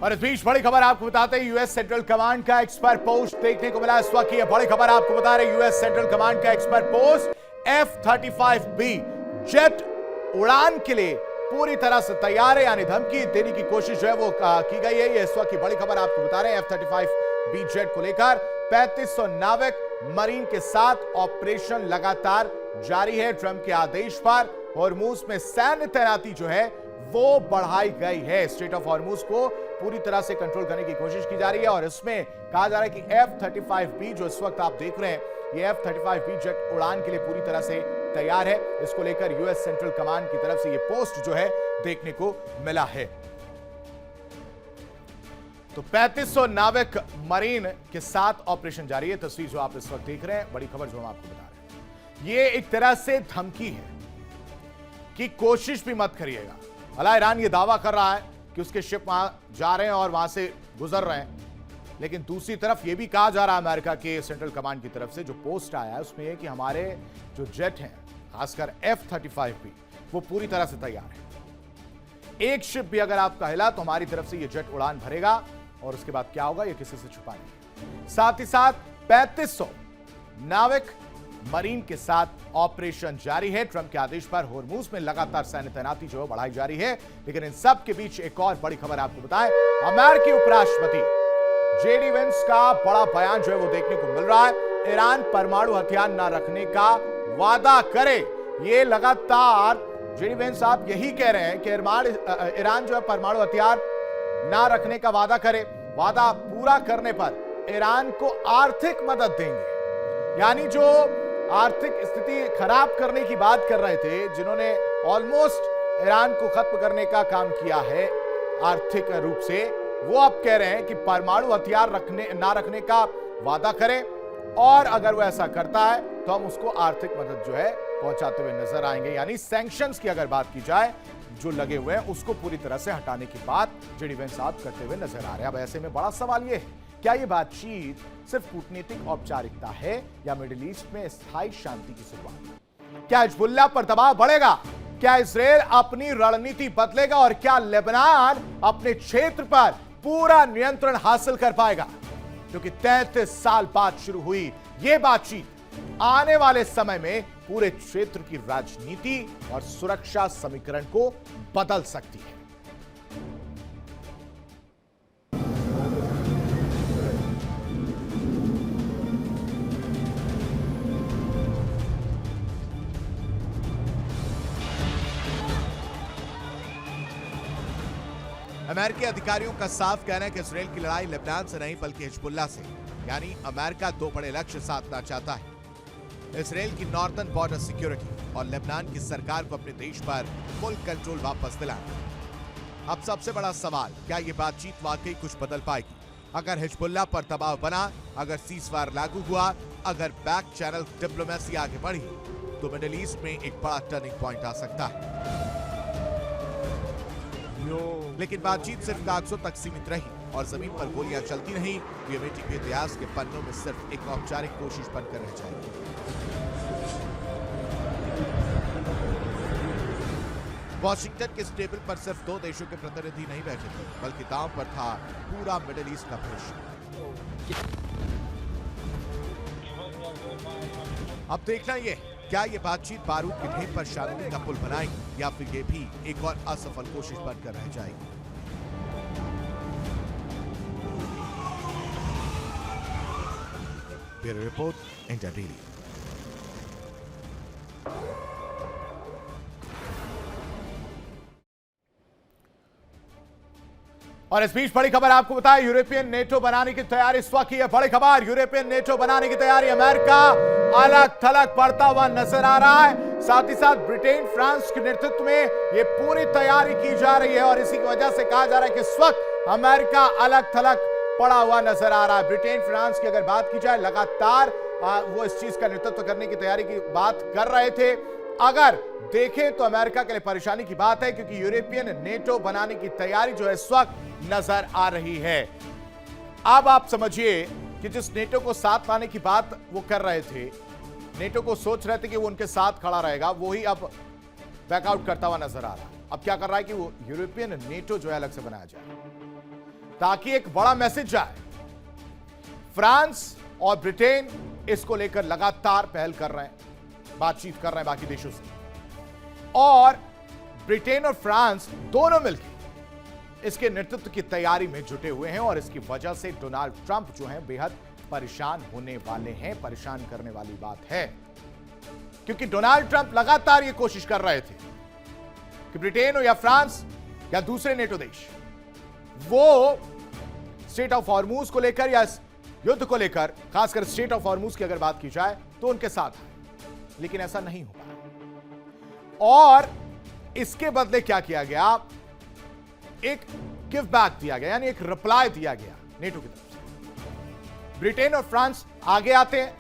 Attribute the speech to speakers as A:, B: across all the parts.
A: और इस बीच बड़ी खबर आपको बताते हैं, यूएस सेंट्रल कमांड का एक्सपर्ट पोस्ट देखने को मिला। इस वक्त की बड़ी खबर आपको बता रहे, यूएस सेंट्रल कमांड का एक्सपर्ट पोस्ट F-35B जेट उड़ान के लिए पूरी तरह से तैयार है, यानी धमकी देने की कोशिश जो है वो की गई है। ये इस वक्त की बड़ी खबर आपको बता रहे हैं, F-35B जेट को लेकर 3500 नाविक मरीन के साथ ऑपरेशन लगातार जारी है। ट्रंप के आदेश पर हॉर्मूज में सैन्य तैनाती जो है वो बढ़ाई गई है। स्ट्रेट ऑफ हॉर्मूज को पूरी तरह से कंट्रोल करने की कोशिश की जा रही है और इसमें कहा जा रहा है कि F-35B जो इस वक्त आप देख रहे हैं, ये F-35B जेट उड़ान के लिए पूरी तरह से तैयार है। इसको लेकर यूएस सेंट्रल कमांड की तरफ से ये पोस्ट जो है देखने को मिला है। तो 3500 नाविक मरीन के साथ ऑपरेशन जारी है। तस्वीर जो आप इस वक्त देख रहे हैं, बड़ी खबर जो हम आपको बता रहे हैं, ये एक तरह से धमकी है कि कोशिश भी मत करिएगा। भला ईरान ये दावा कर रहा है कि उसके शिप वहां जा रहे हैं और वहां से गुजर रहे हैं, लेकिन दूसरी तरफ ये भी कहा जा रहा है अमेरिका के सेंट्रल कमांड की तरफ से, जो पोस्ट आया है उसमें कि हमारे जो जेट हैं खासकर F-35B वो पूरी तरह से तैयार है। एक शिप भी अगर आपका हिला तो हमारी तरफ से ये जेट उड़ान भरेगा और उसके बाद क्या होगा ये किसी से छुपा नहीं। साथ ही साथ 3500 नाविक मरीन के साथ ऑपरेशन जारी है। ट्रंप के आदेश पर हॉर्मूज में लगातार सैन्य तैनाती जो बढ़ाई जा रही है। लेकिन इन सब के बीच एक और बड़ी खबर आपको बताएं, अमेरिकी उपराष्ट्रपति जेडी वेंस का बड़ा बयान जो है वो देखने को मिल रहा है। ईरान परमाणु हथियार न रखने का वादा करे, ये लगातार जेडी वेंस साहब यही कह रहे हैं कि ईरान जो है परमाणु हथियार ना रखने का वादा करे, वादा पूरा करने पर ईरान को आर्थिक मदद देंगे। यानी जो आर्थिक स्थिति खराब करने की बात कर रहे थे, जिन्होंने ऑलमोस्ट ईरान को खत्म करने का काम किया है आर्थिक रूप से, वो अब कह रहे हैं कि परमाणु हथियार ना रखने का वादा करें और अगर वो ऐसा करता है तो हम उसको आर्थिक मदद जो है पहुंचाते हुए नजर आएंगे। यानी सैंक्शंस की अगर बात की जाए जो लगे हुए हैं उसको पूरी तरह से हटाने की बात जेडी वेंस साहब करते हुए नजर आ रहे हैं। अब ऐसे में बड़ा सवाल यह है, क्या यह बातचीत सिर्फ कूटनीतिक औपचारिकता है या मिडिल ईस्ट में स्थायी शांति की शुरुआत? क्या हिजबुल्लाह पर दबाव बढ़ेगा? क्या इजरायल अपनी रणनीति बदलेगा और क्या लेबनान अपने क्षेत्र पर पूरा नियंत्रण हासिल कर पाएगा? क्योंकि 33 साल बाद शुरू हुई यह बातचीत आने वाले समय में पूरे क्षेत्र की राजनीति और सुरक्षा समीकरण को बदल सकती है। अमेरिकी अधिकारियों का साफ कहना है कि इजरायल की लड़ाई लेबनान से नहीं बल्कि हिजबुल्लाह से, यानी अमेरिका दो बड़े लक्ष्य साधना चाहता है, इजरायल की नॉर्दर्न बॉर्डर सिक्योरिटी और लेबनान की सरकार को अपने देश पर फुल कंट्रोल वापस दिलाना। अब सबसे बड़ा सवाल, क्या ये बातचीत वाकई कुछ बदल पाएगी? अगर हिजबुल्लाह पर दबाव बना, अगर सीजफायर लागू हुआ, अगर बैक चैनल डिप्लोमेसी आगे बढ़ी, तो मिडिल ईस्ट में एक बड़ा टर्निंग पॉइंट आ सकता है। लेकिन बातचीत सिर्फ कागजों तक सीमित रही और जमीन पर गोलियां चलती नहीं, ये बेटी के इतिहास के पन्नों में सिर्फ एक औपचारिक कोशिश बनकर रह जाएगी। वॉशिंगटन के इस टेबल पर सिर्फ दो देशों के प्रतिनिधि नहीं बैठे थे, बल्कि दांव पर था पूरा मिडिल ईस्ट का भविष्य। अब देखना ये, क्या ये बातचीत बारूद की ढेर पर शांति का पुल बनाएगी या फिर ये भी एक और असफल कोशिश बनकर रह जाएगी? Bureau report, India daily. और इस बीच बड़ी खबर आपको बताएं, यूरोपियन नेटो बनाने की तैयारी। इस वक्त की बड़ी खबर, यूरोपियन नेटो बनाने की तैयारी। अमेरिका अलग थलग पड़ता हुआ नजर आ रहा है। साथ ही साथ ब्रिटेन, फ्रांस के नेतृत्व में यह पूरी तैयारी की जा रही है और इसी की वजह से कहा जा रहा है कि इस वक्त अमेरिका अलग थलग पड़ा हुआ नजर आ रहा है। ब्रिटेन, फ्रांस की अगर बात की जाए, लगातार वो इस चीज का नेतृत्व करने की तैयारी की बात कर रहे थे। अगर देखें तो अमेरिका के लिए परेशानी की बात है, क्योंकि यूरोपियन नेटो बनाने की तैयारी जो है इस वक्त नजर आ रही है। अब आप समझिए कि जिस नेटो को साथ लाने की बात वो कर रहे थे, नेटो को सोच रहे थे कि वो उनके साथ खड़ा रहेगा, वही अब बैकआउट करता हुआ नजर आ रहा है। अब क्या कर रहा है कि वो यूरोपियन नेटो जो है अलग से बनाया जाए। ताकि एक बड़ा मैसेज जाए। फ्रांस और ब्रिटेन इसको लेकर लगातार पहल कर रहे हैं, बातचीत कर रहे हैं बाकी देशों से, और ब्रिटेन और फ्रांस दोनों मिलकर इसके नेतृत्व की तैयारी में जुटे हुए हैं और इसकी वजह से डोनाल्ड ट्रंप जो हैं बेहद परेशान होने वाले हैं। परेशान करने वाली बात है, क्योंकि डोनाल्ड ट्रंप लगातार यह कोशिश कर रहे थे कि ब्रिटेन हो या फ्रांस या दूसरे नेटो देश वो स्ट्रेट ऑफ हॉर्मूज को लेकर या युद्ध को लेकर, खासकर स्ट्रेट ऑफ हॉर्मूज की अगर बात की जाए तो उनके साथ है, लेकिन ऐसा नहीं हो पाया। और इसके बदले क्या किया गया, एक गिव बैक दिया गया, यानी एक रिप्लाई दिया गया नेटो की तरफ से। ब्रिटेन और फ्रांस आगे आते हैं,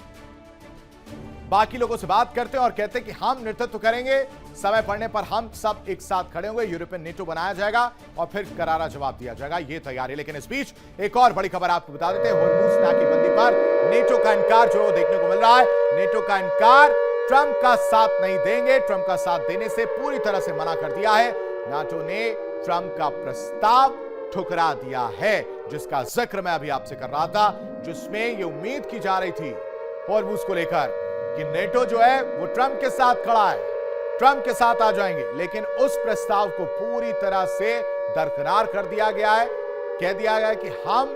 A: बाकी लोगों से बात करते हैं और कहते हैं कि हम नेतृत्व करेंगे, समय पड़ने पर हम सब एक साथ खड़े होंगे, यूरोपियन नेटो बनाया जाएगा और फिर करारा जवाब दिया जाएगा, यह तैयारी। लेकिन इस बीच एक और बड़ी खबर आपको बता देते हैं, हॉर्मूज नाकेबंदी पर नेटो का इनकार जो देखने को मिल रहा है। नेटो का इनकार, ट्रंप का साथ नहीं देंगे, ट्रंप का साथ देने से पूरी तरह से मना कर दिया है। नाटो ने ट्रंप का प्रस्ताव ठुकरा दिया है, जिसका जिक्र मैं अभी आपसे कर रहा था, जिसमें यह उम्मीद की जा रही थी हॉर्मूज को लेकर कि नेटो जो है वो ट्रंप के साथ खड़ा है, ट्रंप के साथ आ जाएंगे। लेकिन उस प्रस्ताव को पूरी तरह से दरकिनार कर दिया गया है। कह दिया गया है कि हम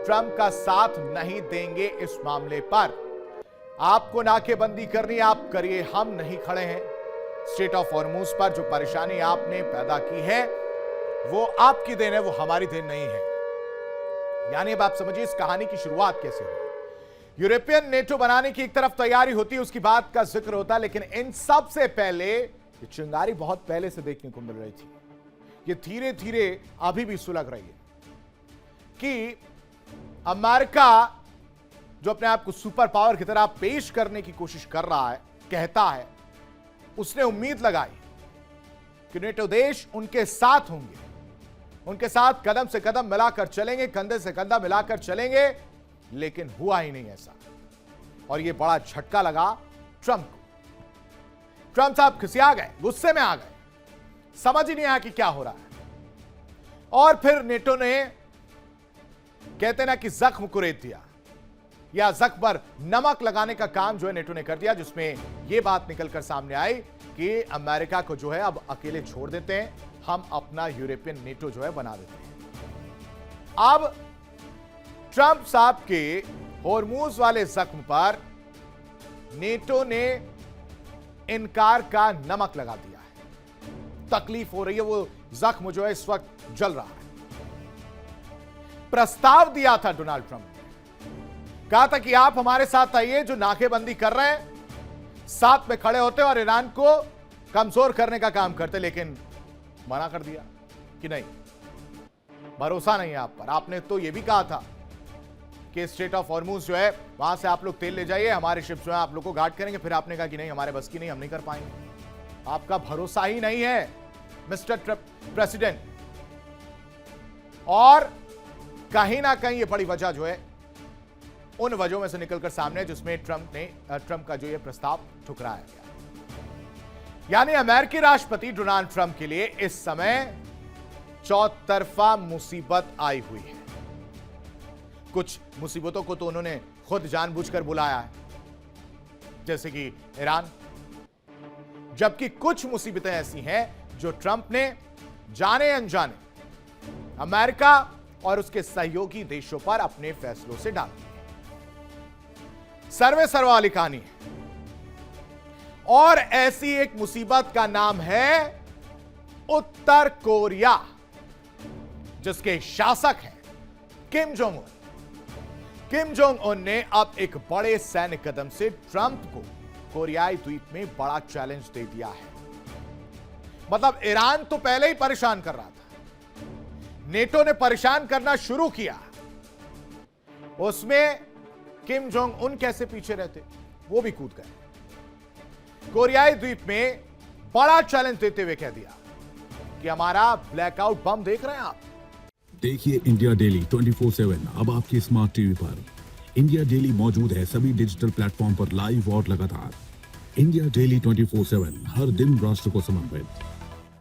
A: ट्रंप का साथ नहीं देंगे इस मामले पर। आपको नाकेबंदी करनी, आप करिए, हम नहीं खड़े हैं। स्ट्रेट ऑफ हॉर्मूज पर जो परेशानी आपने पैदा की है वो आपकी देन है, वो हमारी देन नहीं है। यानी अब आप समझिए इस कहानी की शुरुआत कैसे हुई। यूरोपियन नेटो बनाने की एक तरफ तैयारी होती है, उसकी बात का जिक्र होता है, लेकिन इन सब से पहले ये चिंगारी बहुत पहले से देखने को मिल रही थी। ये धीरे धीरे अभी भी सुलग रही है कि अमेरिका जो अपने आप को सुपर पावर की तरह पेश करने की कोशिश कर रहा है, कहता है, उसने उम्मीद लगाई कि नेटो देश उनके साथ होंगे, उनके साथ कदम से कदम मिलाकर चलेंगे, कंधे से कंधा मिलाकर चलेंगे, लेकिन हुआ ही नहीं ऐसा। और यह बड़ा झटका लगा ट्रंप को। ट्रंप साहब खिसिया गए, गुस्से में आ गए, समझ ही नहीं आया कि क्या हो रहा है। और फिर नेटो ने, कहते ना कि जख्म कुरेद दिया, या जख्म पर नमक लगाने का काम जो है नेटो ने कर दिया, जिसमें यह बात निकलकर सामने आई कि अमेरिका को जो है अब अकेले छोड़ देते हैं, हम अपना यूरोपियन नेटो जो है बना देते हैं। अब ट्रंप साहब के हॉर्मूज वाले जख्म पर नेटो ने इनकार का नमक लगा दिया है। तकलीफ हो रही है, वो जख्म जो है इस वक्त जल रहा है। प्रस्ताव दिया था डोनाल्ड ट्रंप ने, कहा था कि आप हमारे साथ आइए, जो नाकेबंदी कर रहे हैं, साथ में खड़े होते और ईरान को कमजोर करने का काम करते, लेकिन मना कर दिया कि नहीं, भरोसा नहीं है आप पर। आपने तो यह भी कहा था कि स्ट्रेट ऑफ हॉर्मूज जो है वहां से आप लोग तेल ले जाइए, हमारे शिप जो है आप लोग को गार्ड करेंगे। फिर आपने कहा कि नहीं, हमारे बस की नहीं, हम नहीं कर पाएंगे। आपका भरोसा ही नहीं है मिस्टर प्रेसिडेंट। और कहीं ना कहीं ये बड़ी वजह जो है उन वजहों में से निकलकर सामने, जिसमें ट्रंप का जो ये प्रस्ताव ठुकराया गया। यानी अमेरिकी राष्ट्रपति डोनाल्ड ट्रंप के लिए इस समय चौतरफा मुसीबत आई हुई है। कुछ मुसीबतों को तो उन्होंने खुद जानबूझकर बुलाया है, जैसे कि ईरान, जबकि कुछ मुसीबतें ऐसी हैं जो ट्रंप ने जाने अनजाने अमेरिका और उसके सहयोगी देशों पर अपने फैसलों से डाल दी। सर्वे सर्वा वाली कहानी है। और ऐसी एक मुसीबत का नाम है उत्तर कोरिया, जिसके शासक हैं Kim Jong Un. Kim Jong Un ने अब एक बड़े सैन्य कदम से ट्रंप को कोरियाई द्वीप में बड़ा चैलेंज दे दिया है। मतलब ईरान तो पहले ही परेशान कर रहा था, नेटो ने परेशान करना शुरू किया, उसमें किम जोंग उन कैसे पीछे रहते, वो भी कूद गए। कोरियाई द्वीप में बड़ा चैलेंज देते हुए कह दिया कि हमारा ब्लैकआउट बम देख रहे हैं आप।
B: देखिए इंडिया डेली 24/7 अब आपकी स्मार्ट टीवी पर। इंडिया डेली मौजूद है सभी डिजिटल प्लेटफॉर्म पर लाइव और लगातार। इंडिया डेली 24/7 हर दिन राष्ट्र को समर्पित।